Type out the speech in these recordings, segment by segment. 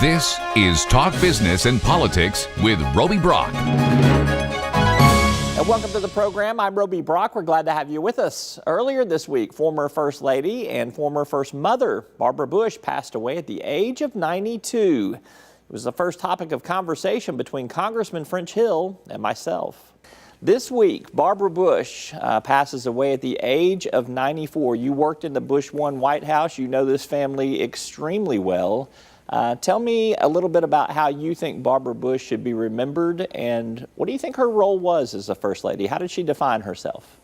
This is Talk Business and Politics with Roby Brock. And welcome to the program. I'm Roby Brock. We're glad to have you with us. Earlier this week, former First Lady and former First Mother Barbara Bush passed away at the age of 92. It was the first topic of conversation between Congressman French Hill and myself. This week, Barbara Bush passes away at the age of 94. You worked in the Bush 1 White House. You know this family extremely well. Tell me a little bit about how you think Barbara Bush should be remembered, and what do you think her role was as a First Lady? How did she define herself?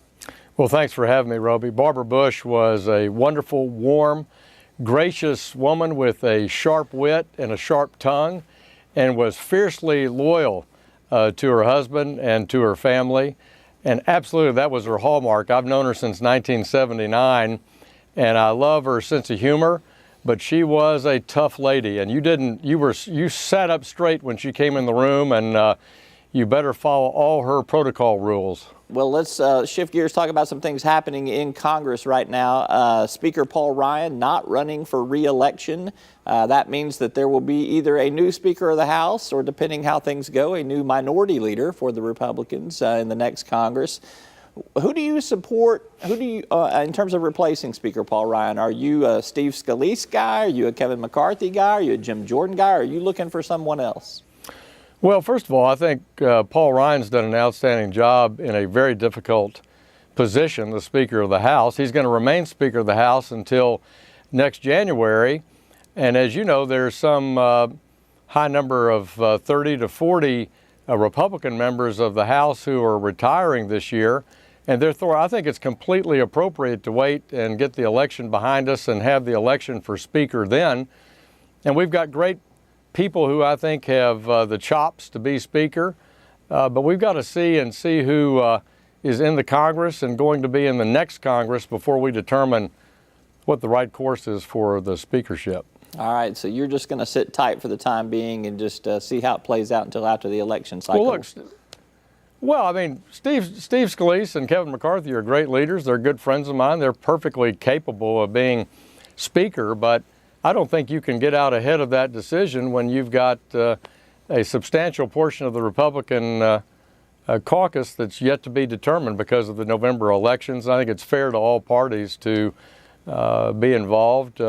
Well, thanks for having me, Roby. Barbara Bush was a wonderful, warm, gracious woman with a sharp wit and a sharp tongue, and was fiercely loyal to her husband and to her family. And absolutely, that was her hallmark. I've known her since 1979, and I love her sense of humor. But she was a tough lady, and you sat up straight when she came in the room, and you better follow all her protocol rules. Well, let's shift gears, talk about some things happening in Congress right now. Speaker Paul Ryan not running for re-election. That means that there will be either a new Speaker of the House, or depending how things go, a new minority leader for the Republicans in the next Congress. Who do you support? Who do you, in terms of replacing Speaker Paul Ryan? Are you a Steve Scalise guy? Are you a Kevin McCarthy guy? Are you a Jim Jordan guy? Or are you looking for someone else? Well, first of all, I think Paul Ryan's done an outstanding job in a very difficult position, the Speaker of the House. He's going to remain Speaker of the House until next January. And as you know, there's some high number of 30 to 40 Republican members of the House who are retiring this year. And therefore, I think it's completely appropriate to wait and get the election behind us and have the election for Speaker then. And we've got great people who I think have the chops to be Speaker. But we've got to see who is in the Congress and going to be in the next Congress before we determine what the right course is for the speakership. All right, so you're just going to sit tight for the time being and just see how it plays out until after the election cycle. Well, I mean, Steve Scalise and Kevin McCarthy are great leaders. They're good friends of mine. They're perfectly capable of being Speaker, but I don't think you can get out ahead of that decision when you've got a substantial portion of the Republican caucus that's yet to be determined because of the November elections. I think it's fair to all parties to be involved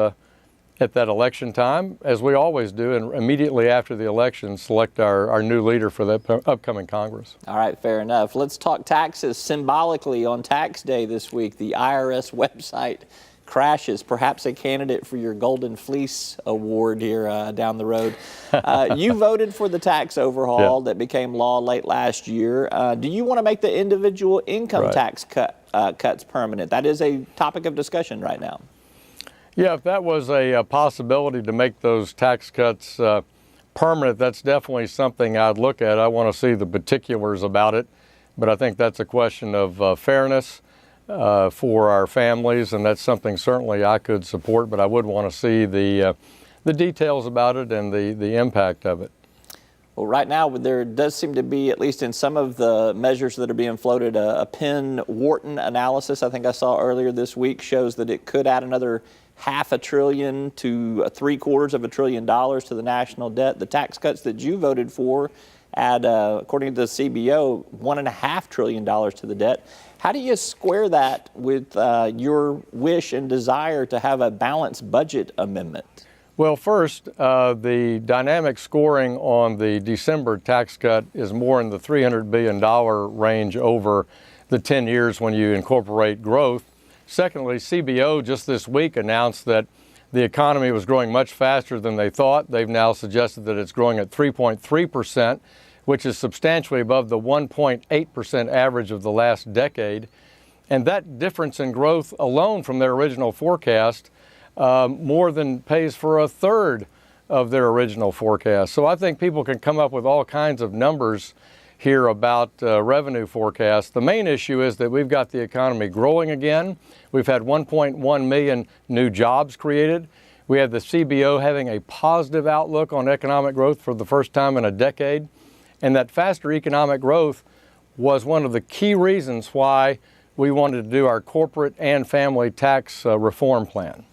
at that election time, as we always do, and immediately after the election, select our new leader for the upcoming Congress. All right, fair enough. Let's talk taxes. Symbolically, on tax day this week, the IRS website crashes, perhaps a candidate for your Golden Fleece Award here down the road. You voted for the tax overhaul that became law late last year. Do you want to make the individual income tax cuts permanent? That is a topic of discussion right now. Yeah, if that was a possibility to make those tax cuts permanent, that's definitely something I'd look at. I want to see the particulars about it, but I think that's a question of fairness for our families, and that's something certainly I could support, but I would want to see the details about it and the impact of it. Well, right now there does seem to be, at least in some of the measures that are being floated, a Penn-Wharton analysis I think I saw earlier this week shows that it could add another $500 billion to $750 billion to the national debt. The tax cuts that you voted for add, according to the CBO, $1.5 trillion to the debt. How do you square that with your wish and desire to have a balanced budget amendment? Well, first, the dynamic scoring on the December tax cut is more in the $300 billion range over the 10 years when you incorporate growth. Secondly, CBO just this week announced that the economy was growing much faster than they thought. They've now suggested that it's growing at 3.3%, which is substantially above the 1.8% average of the last decade. And that difference in growth alone from their original forecast more than pays for a third of their original forecast. So I think people can come up with all kinds of numbers here about revenue forecasts. The main issue is that we've got the economy growing again. We've had 1.1 million new jobs created. We have the CBO having a positive outlook on economic growth for the first time in a decade. And that faster economic growth was one of the key reasons why we wanted to do our corporate and family tax reform plan.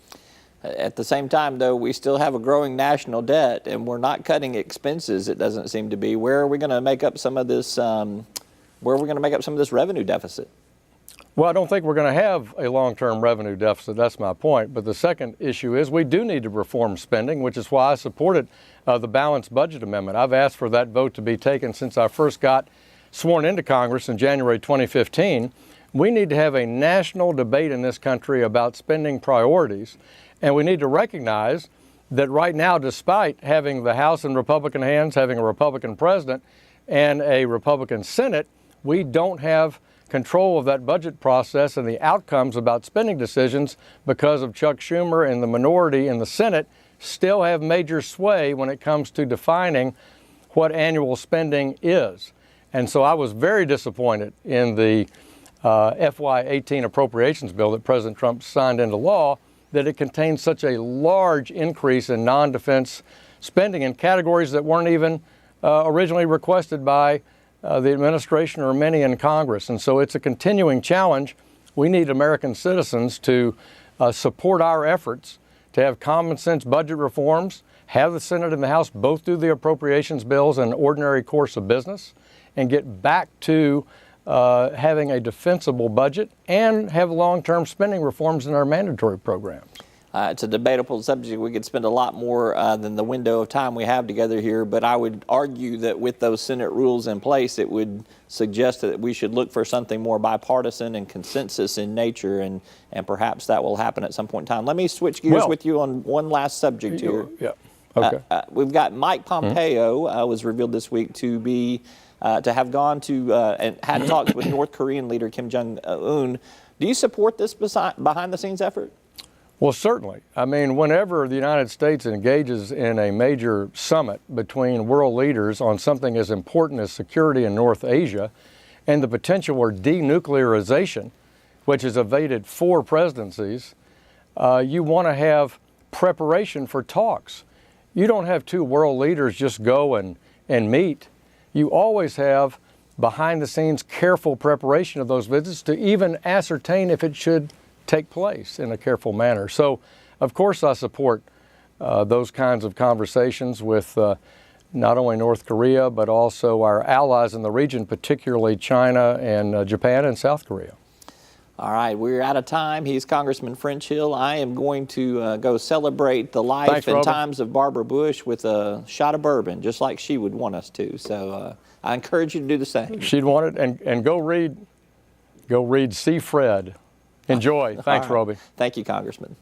At the same time, though, we still have a growing national debt, and we're not cutting expenses. It doesn't seem to be. Where are we going to make up some of this? Where are we going to make up some of this revenue deficit? Well, I don't think we're going to have a long-term revenue deficit. That's my point. But the second issue is we do need to reform spending, which is why I supported the balanced budget amendment. I've asked for that vote to be taken since I first got sworn into Congress in January 2015. We need to have a national debate in this country about spending priorities. And we need to recognize that right now, despite having the House in Republican hands, having a Republican president and a Republican Senate, we don't have control of that budget process and the outcomes about spending decisions because of Chuck Schumer and the minority in the Senate still have major sway when it comes to defining what annual spending is. And so I was very disappointed in the FY18 appropriations bill that President Trump signed into law, that it contains such a large increase in non-defense spending in categories that weren't even originally requested by the administration or many in Congress. And so it's a continuing challenge. We need American citizens to support our efforts to have common sense budget reforms, have the Senate and the House both do the appropriations bills in ordinary course of business, and get back to having a defensible budget and have long-term spending reforms in our mandatory programs. It's a debatable subject. We could spend a lot more than the window of time we have together here, but I would argue that with those Senate rules in place, it would suggest that we should look for something more bipartisan and consensus in nature, and perhaps that will happen at some point in time. Let me switch gears with you on one last subject here. Yeah. Okay. We've got Mike Pompeo was revealed this week to be to have gone to and had talks with North Korean leader Kim Jong-un. Do you support this behind-the-scenes effort? Well, certainly. I mean, whenever the United States engages in a major summit between world leaders on something as important as security in North Asia and the potential for denuclearization, which has evaded 4 presidencies, you want to have preparation for talks. You don't have 2 world leaders just go and meet. You always have behind-the-scenes careful preparation of those visits to even ascertain if it should take place in a careful manner. So, of course, I support those kinds of conversations with not only North Korea, but also our allies in the region, particularly China and Japan and South Korea. All right, we're out of time. He's Congressman French Hill. I am going to go celebrate the life and times of Barbara Bush with a shot of bourbon, just like she would want us to. So I encourage you to do the same. She'd want it, and go read See Fred. Enjoy. Thanks, Roby. Thank you, Congressman.